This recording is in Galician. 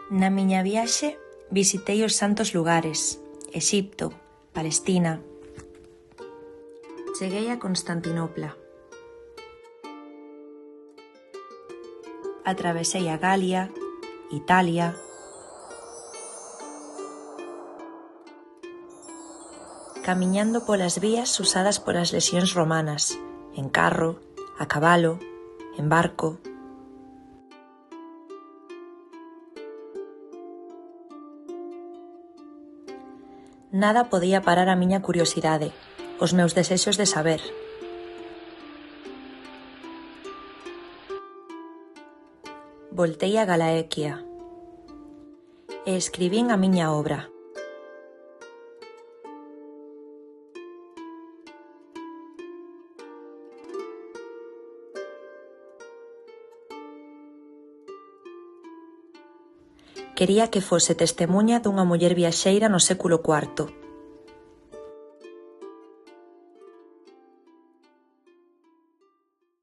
Na miña viaxe visitei os santos lugares, Exipto, Palestina. Cheguei a Constantinopla. Atravesei a Galia, Italia. Camiñando polas vías usadas polas lexións romanas, en carro, a cabalo, en barco. Nada podía parar a miña curiosidade, os meus desexos de saber. Voltei a Galaequia e escribín a miña obra. Quería que fose testemuña dunha muller viaxeira no século IV,